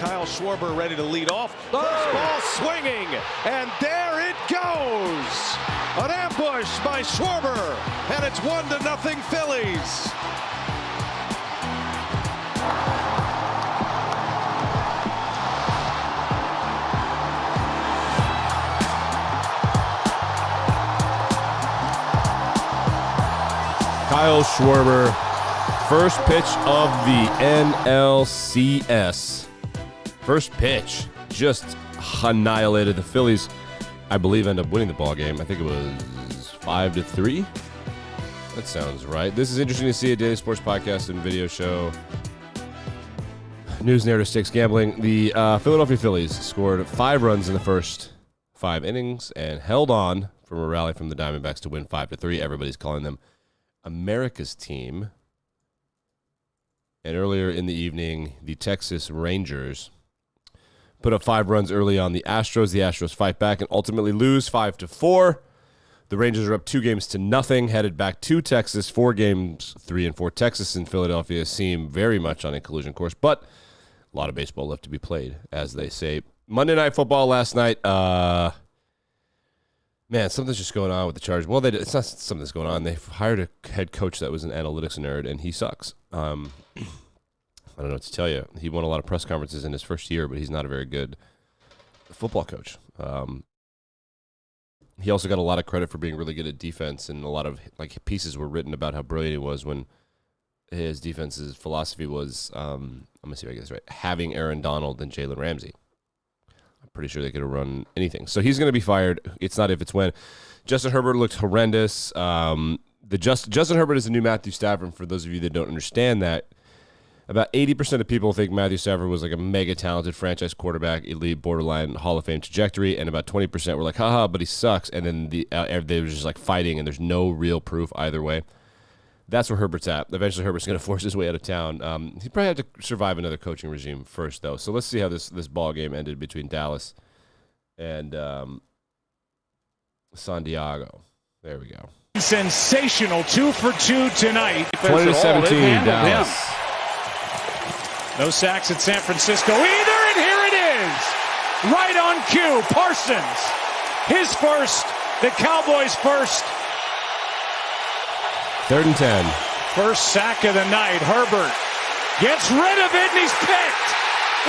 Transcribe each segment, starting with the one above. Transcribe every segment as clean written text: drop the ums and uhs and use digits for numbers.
Kyle Schwarber ready to lead off. First ball swinging, and there it goes. An ambush by Schwarber, and it's 1-0 Phillies. Kyle Schwarber, first pitch of the NLCS. First pitch just annihilated the Phillies. I believe ended up winning the ball game. I think it was 5-3. That sounds right. This is interesting to see, a daily sports podcast and video show. News, narrative, stakes, gambling. The Philadelphia Phillies scored 5 runs in the first 5 innings and held on from a rally from the Diamondbacks to win 5-3. Everybody's calling them America's team. And earlier in the evening, the Texas Rangers put up 5 runs early on the Astros. The Astros fight back and ultimately lose 5-4. The Rangers are up 2-0, headed back to Texas. 4 games, 3 and 4. Texas and Philadelphia seem very much on a collision course, but a lot of baseball left to be played, as they say. Monday Night Football last night. Man, something's just going on with the Chargers. Well, it's not something that's going on. They've hired a head coach that was an analytics nerd, and he sucks. I don't know what to tell you. He won a lot of press conferences in his first year, but he's not a very good football coach. He also got a lot of credit for being really good at defense, and a lot of pieces were written about how brilliant he was when his defense's philosophy was, I'm going to see if I get this right, having Aaron Donald and Jalen Ramsey. I'm pretty sure they could have run anything. So he's going to be fired. It's not if, it's when. Justin Herbert looked horrendous. Justin Herbert is the new Matthew Stafford. For those of you that don't understand that, about 80% of people think Matthew Stafford was like a mega talented franchise quarterback, elite, borderline Hall of Fame trajectory, and about 20% were like, haha, but he sucks. And then they were just like fighting, and there's no real proof either way. That's where Herbert's at. Eventually, Herbert's going to force his way out of town. He probably have to survive another coaching regime first, though. So let's see how this ball game ended between Dallas and San Diego. There we go. Sensational 2 for 2 tonight. 20-17, Dallas. No sacks at San Francisco either, and here it is. Right on cue, Parsons. His first, the Cowboys' first. 3rd and 10. First sack of the night. Herbert gets rid of it, and he's picked.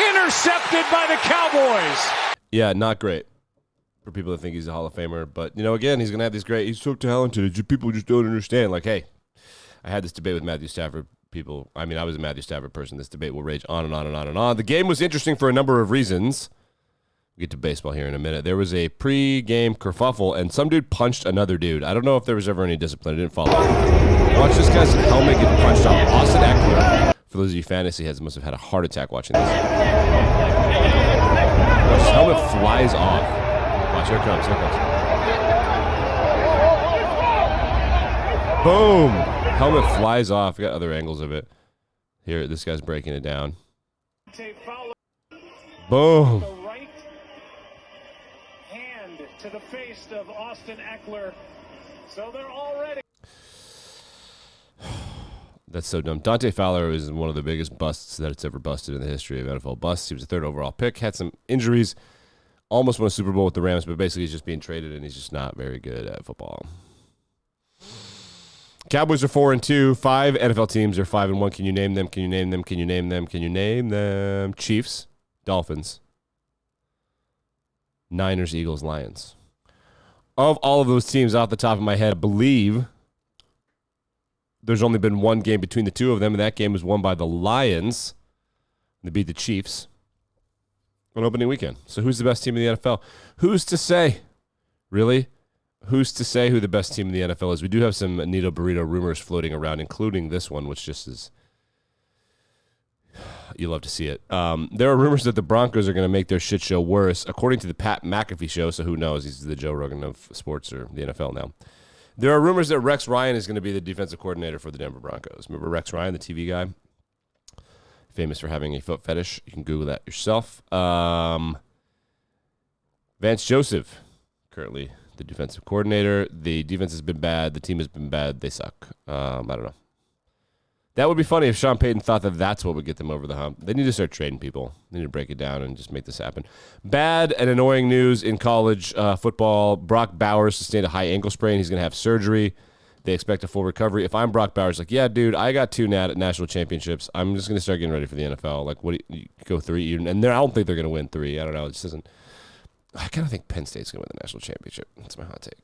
Intercepted by the Cowboys. Yeah, not great for people that think he's a Hall of Famer. But, again, he's going to have these great, he's so talented. People just don't understand. Like, hey, I had this debate with Matthew Stafford people. I mean, I was a Matthew Stafford person. This debate will rage on and on and on and on. The game was interesting for a number of reasons. We'll get to baseball here in a minute. There was a pre-game kerfuffle, and some dude punched another dude. I don't know if there was ever any discipline. I didn't follow. Watch this guy's helmet get punched off. Austin Eckler, for those of you fantasy heads, must have had a heart attack watching this. Watch, his helmet flies off. Watch, here it comes. Here it comes. Boom. Helmet flies off. We got other angles of it. Here, this guy's breaking it down. Boom. To the face of Austin Eckler. So they're already. That's so dumb. Dante Fowler is one of the biggest busts that it's ever busted in the history of NFL busts. He was a 3rd overall pick, had some injuries, almost won a Super Bowl with the Rams, but basically he's just being traded, and he's just not very good at football. Cowboys are 4-2. 5 NFL teams are 5-1. Can you name them? Can you name them? Can you name them? Can you name them? Chiefs, Dolphins, Niners, Eagles, Lions. Of all of those teams, off the top of my head, I believe there's only been one game between the two of them, and that game was won by the Lions. They beat the Chiefs on opening weekend. So who's the best team in the NFL? Who's to say? Really? Who's to say who the best team in the NFL is? We do have some Nito Burrito rumors floating around, including this one, which just is... You love to see it. There are rumors that the Broncos are going to make their shit show worse, according to the Pat McAfee show, so who knows? He's the Joe Rogan of sports or the NFL now. There are rumors that Rex Ryan is going to be the defensive coordinator for the Denver Broncos. Remember Rex Ryan, the TV guy? Famous for having a foot fetish. You can Google that yourself. Vance Joseph, currently the defensive coordinator. The defense has been bad. The team has been bad. They suck. I don't know. That would be funny if Sean Payton thought that that's what would get them over the hump. They need to start trading people. They need to break it down and just make this happen. Bad and annoying news in college football. Brock Bowers sustained a high ankle sprain. He's going to have surgery. They expect a full recovery. If I'm Brock Bowers, like, yeah, dude, I got 2 national championships. I'm just going to start getting ready for the NFL. Like, what do you go 3? And I don't think they're going to win 3. I don't know. It just isn't. I kind of think Penn State's going to win the national championship. That's my hot take.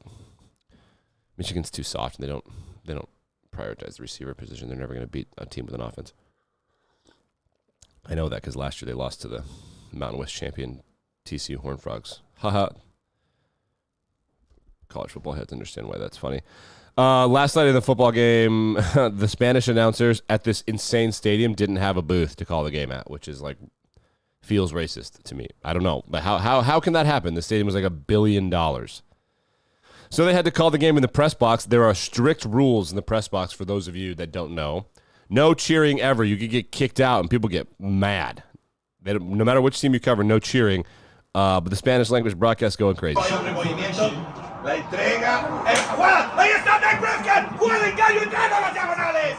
Michigan's too soft, and they don't prioritize the receiver position. They're never going to beat a team with an offense. I know that because last year they lost to the Mountain West champion TCU Horned Frogs. Haha. College football heads understand why that's funny. Last night in the football game, the Spanish announcers at this insane stadium didn't have a booth to call the game at, which is like feels racist to me. I don't know. But how can that happen? The stadium was like $1 billion. So they had to call the game in the press box. There are strict rules in the press box for those of you that don't know. No cheering ever. You could get kicked out and people get mad. No matter which team you cover, no cheering. But the Spanish language broadcast going crazy. La entrega, el Juan, ahí está Dak Prescott, juega el gallo entrando a las diagonales.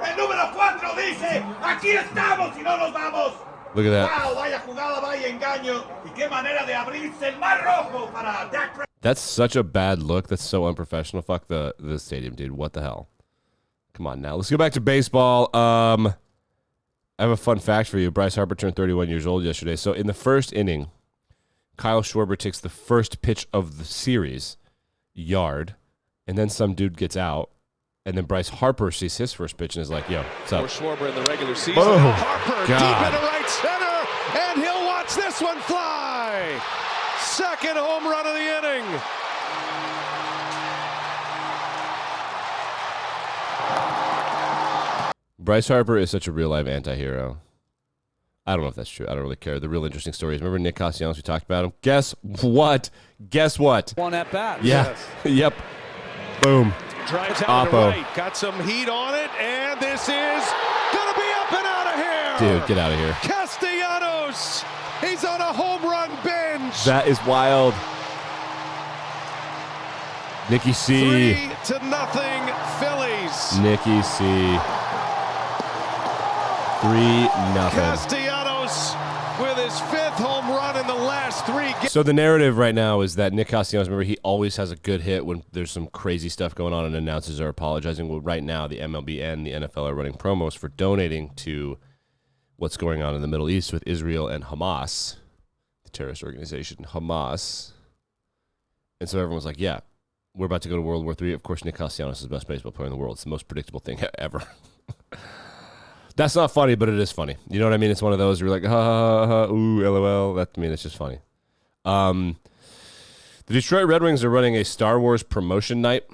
El número 4 dice, aquí estamos y no nos vamos. Look at that. Wow, vaya jugada, vaya engaño y qué manera de abrirse el mar rojo para Dak Prescott. That's such a bad look. That's so unprofessional. Fuck the stadium, dude. What the hell? Come on now. Let's go back to baseball. I have a fun fact for you. Bryce Harper turned 31 years old yesterday. So in the first inning, Kyle Schwarber takes the first pitch of the series, yard, and then some dude gets out, and then Bryce Harper sees his first pitch and is like, yo, what's up? For Schwarber in the regular season. Oh, Harper God. deep into right center, and he'll watch this one fly. Second home run of the inning. Bryce Harper is such a real-life anti-hero. I don't know if that's true. I don't really care. The real interesting story is, remember Nick Castellanos? We talked about him. Guess what? Guess what? One at bat. Yeah. Yes. Yep. Boom. Drives out to Oppo. right. Got some heat on it, and this is going to be up and out of here. Dude, get out of here. Castellanos. He's on a home run binge. That is wild. Nicky C. 3-0 Phillies. Nicky C. 3-0. Castellanos with his 5th home run in the last 3 games. So the narrative right now is that Nick Castellanos, remember, he always has a good hit when there's some crazy stuff going on and announcers are apologizing. Well, right now, the MLB and the NFL are running promos for donating to what's going on in the Middle East with Israel and Hamas, the terrorist organization Hamas. And so everyone's like, yeah, we're about to go to World War III. Of course, Nick Castellanos is the best baseball player in the world. It's the most predictable thing ever. That's not funny, but it is funny. You know what I mean? It's one of those where you're like, ha, ha, ha, ha, ooh, LOL. That, I mean, it's just funny. The Detroit Red Wings are running a Star Wars promotion night.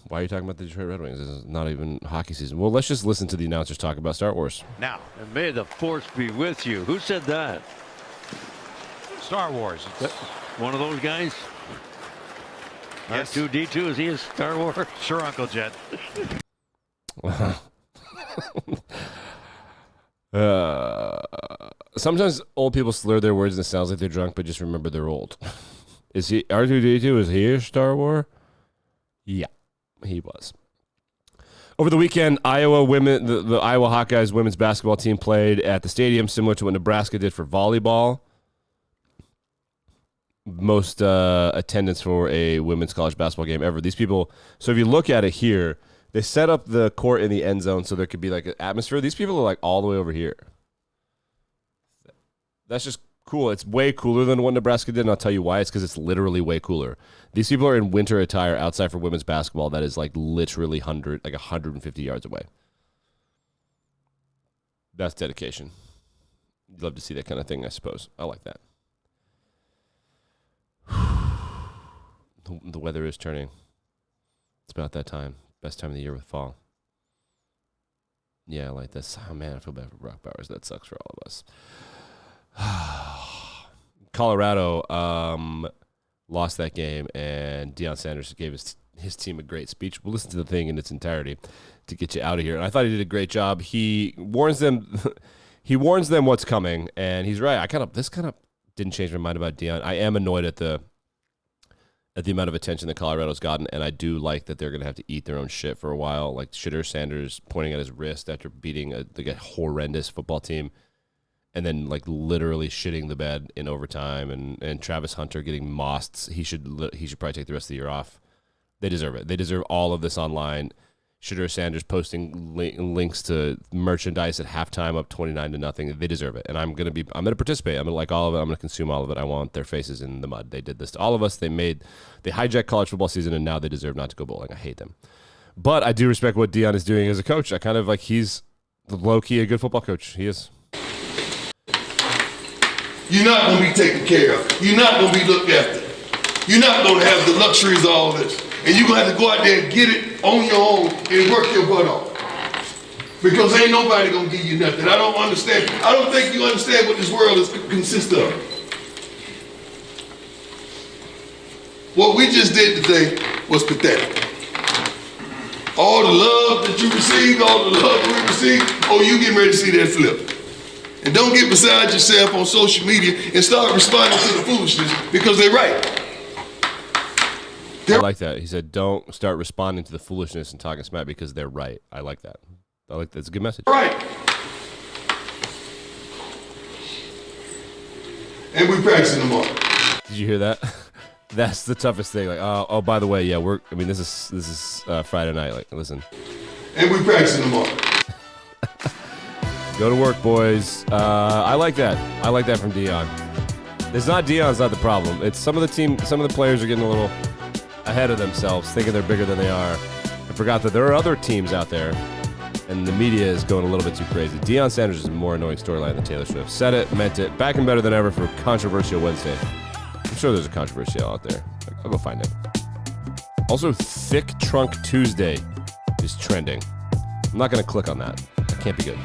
Why are you talking about the Detroit Red Wings? This is not even hockey season. Well, let's just listen to the announcers talk about Star Wars. Now, and may the force be with you. Who said that? Star Wars. One of those guys? Yes. R2-D2, is he a Star Wars? Sure, Uncle Jed. Sometimes old people slur their words and it sounds like they're drunk, but just remember they're old. Is he R2-D2? Is he a Star Wars? Yeah, he was. Over the weekend, Iowa women, the Iowa Hawkeyes women's basketball team played at the stadium, similar to what Nebraska did for volleyball. Most attendance for a women's college basketball game ever. These people, so if you look at it here, they set up the court in the end zone so there could be like an atmosphere. These people are like all the way over here. That's just cool. It's way cooler than what Nebraska did, and I'll tell you why. It's because it's literally way cooler. These people are in winter attire outside for women's basketball that is like literally 150 yards away. That's dedication. You'd love to see that kind of thing, I suppose. I like that. The weather is turning. It's about that time. Best time of the year with fall. Yeah, I like this. Oh, man, I feel bad for Brock Bowers. That sucks for all of us. Colorado lost that game, and Deion Sanders gave his team a great speech. We'll listen to the thing in its entirety to get you out of here. And I thought he did a great job. He warns them what's coming, and he's right. This kind of didn't change my mind about Deion. I am annoyed at the at the amount of attention that Colorado's gotten, and I do like that they're going to have to eat their own shit for a while. Like Shitter Sanders pointing at his wrist after beating a horrendous football team, and then like literally shitting the bed in overtime, and Travis Hunter getting mossed. He should probably take the rest of the year off. They deserve it. They deserve all of this online. Shitter Sanders posting links to merchandise at halftime up 29-0. They deserve it, and I'm gonna participate. I'm gonna like all of it. I'm gonna consume all of it. I want their faces in the mud. They did this to all of us. They hijacked college football season, and now they deserve not to go bowling. I hate them, but I do respect what Deion is doing as a coach. I kind of like he's low key a good football coach. He is. You're not gonna be taken care of. You're not gonna be looked after. You're not gonna have the luxuries of all this. And you're going to have to go out there and get it on your own and work your butt off. Because ain't nobody going to give you nothing. I don't understand. I don't think you understand what this world consists of. What we just did today was pathetic. All the love that you received, all the love that we received, you getting ready to see that flip. And don't get beside yourself on social media and start responding to the foolishness because they're right. I like that. He said, don't start responding to the foolishness and talking smack because they're right. I like that. That's a good message. Right. And we practicing tomorrow. Did you hear that? That's the toughest thing. Like, oh, by the way, yeah, this is Friday night. Like, listen. And we practicing tomorrow. Go to work, boys. I like that. I like that from Deion. Deion's not the problem. It's some of the players are getting a little ahead of themselves, thinking they're bigger than they are. I forgot that there are other teams out there, and the media is going a little bit too crazy. Deion Sanders is a more annoying storyline than Taylor Swift. Said it, meant it. Back and better than ever for Controversial Wednesday. I'm sure there's a controversial out there. I'll go find it. Also, Thick Trunk Tuesday is trending. I'm not going to click on that. That can't be good.